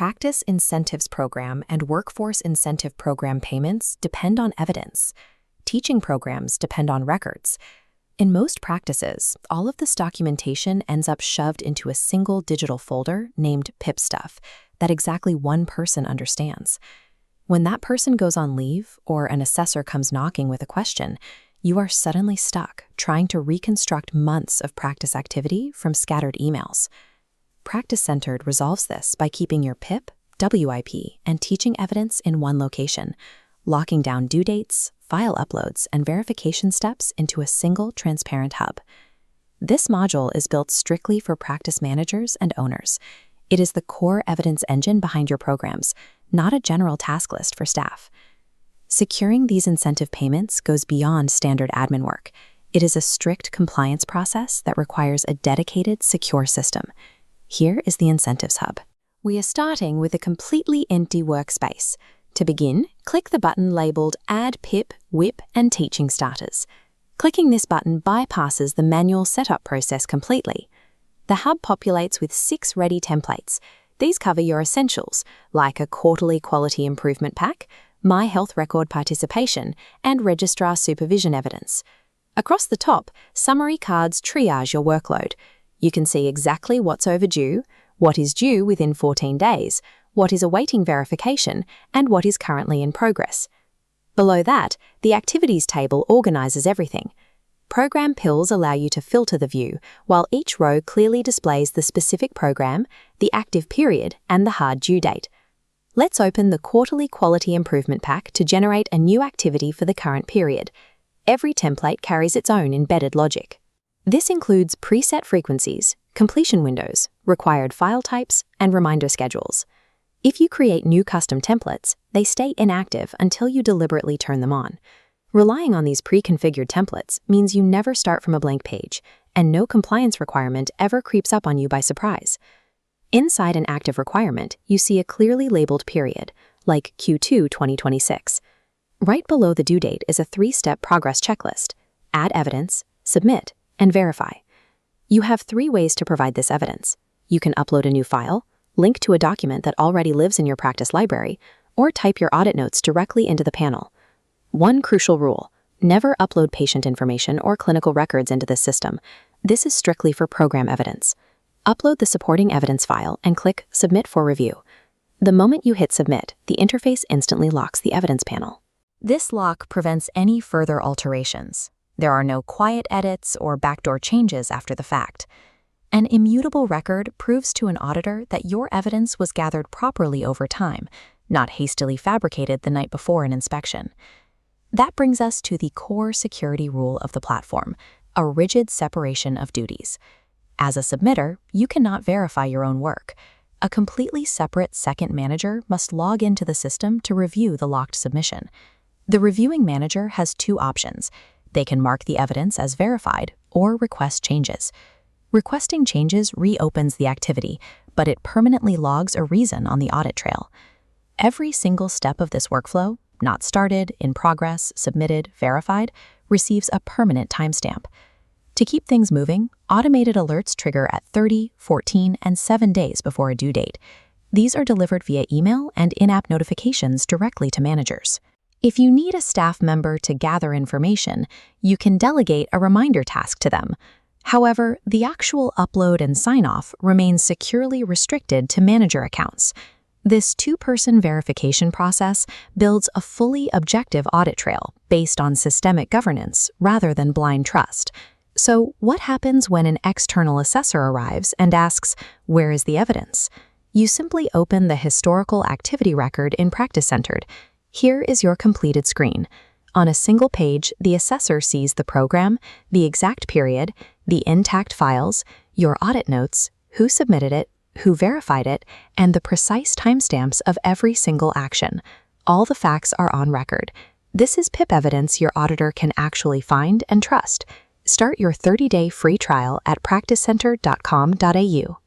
Practice Incentives Program and Workforce Incentive Program payments depend on evidence. Teaching programs depend on records. In most practices, all of this documentation ends up shoved into a single digital folder named PIP stuff that exactly one person understands. When that person goes on leave or an assessor comes knocking with a question, you are suddenly stuck trying to reconstruct months of practice activity from scattered emails. PracticeCentred resolves this by keeping your PIP, WIP, and teaching evidence in one location, locking down due dates, file uploads, and verification steps into a single transparent hub. This module is built strictly for practice managers and owners. It is the core evidence engine behind your programs, not a general task list for staff. Securing these incentive payments goes beyond standard admin work. It is a strict compliance process that requires a dedicated, secure system. Here is the Incentives Hub. We are starting with a completely empty workspace. To begin, click the button labeled Add PIP, WIP, and Teaching Starters. Clicking this button bypasses the manual setup process completely. The hub populates with 6 ready templates. These cover your essentials, like a quarterly quality improvement pack, My Health Record participation, and registrar supervision evidence. Across the top, summary cards triage your workload. You can see exactly what's overdue, what is due within 14 days, what is awaiting verification, and what is currently in progress. Below that, the activities table organizes everything. Program pills allow you to filter the view, while each row clearly displays the specific program, the active period, and the hard due date. Let's open the Quarterly Quality Improvement Pack to generate a new activity for the current period. Every template carries its own embedded logic. This includes preset frequencies, completion windows, required file types, and reminder schedules. If you create new custom templates, they stay inactive until you deliberately turn them on. Relying on these pre-configured templates means you never start from a blank page, and no compliance requirement ever creeps up on you by surprise. Inside an active requirement, you see a clearly labeled period, like Q2 2026. Right below the due date is a 3-step progress checklist: add evidence, submit, and verify. You have 3 ways to provide this evidence. You can upload a new file, link to a document that already lives in your practice library, or type your audit notes directly into the panel. One crucial rule: never upload patient information or clinical records into this system. This is strictly for program evidence. Upload the supporting evidence file and click Submit for review. The moment you hit Submit, the interface instantly locks the evidence panel. This lock prevents any further alterations. There are no quiet edits or backdoor changes after the fact. An immutable record proves to an auditor that your evidence was gathered properly over time, not hastily fabricated the night before an inspection. That brings us to the core security rule of the platform: a rigid separation of duties. As a submitter, you cannot verify your own work. A completely separate second manager must log into the system to review the locked submission. The reviewing manager has 2 options. They can mark the evidence as verified or request changes. Requesting changes reopens the activity, but it permanently logs a reason on the audit trail. Every single step of this workflow, not started, in progress, submitted, verified, receives a permanent timestamp. To keep things moving, automated alerts trigger at 30, 14, and 7 days before a due date. These are delivered via email and in-app notifications directly to managers. If you need a staff member to gather information, you can delegate a reminder task to them. However, the actual upload and sign-off remains securely restricted to manager accounts. This 2-person verification process builds a fully objective audit trail based on systemic governance rather than blind trust. So, what happens when an external assessor arrives and asks, "Where is the evidence?" You simply open the historical activity record in PracticeCentred. Here is your completed screen. On a single page, the assessor sees the program, the exact period, the intact files, your audit notes, who submitted it, who verified it, and the precise timestamps of every single action. All the facts are on record. This is PIP evidence your auditor can actually find and trust. Start your 30-day free trial at practicecentre.com.au.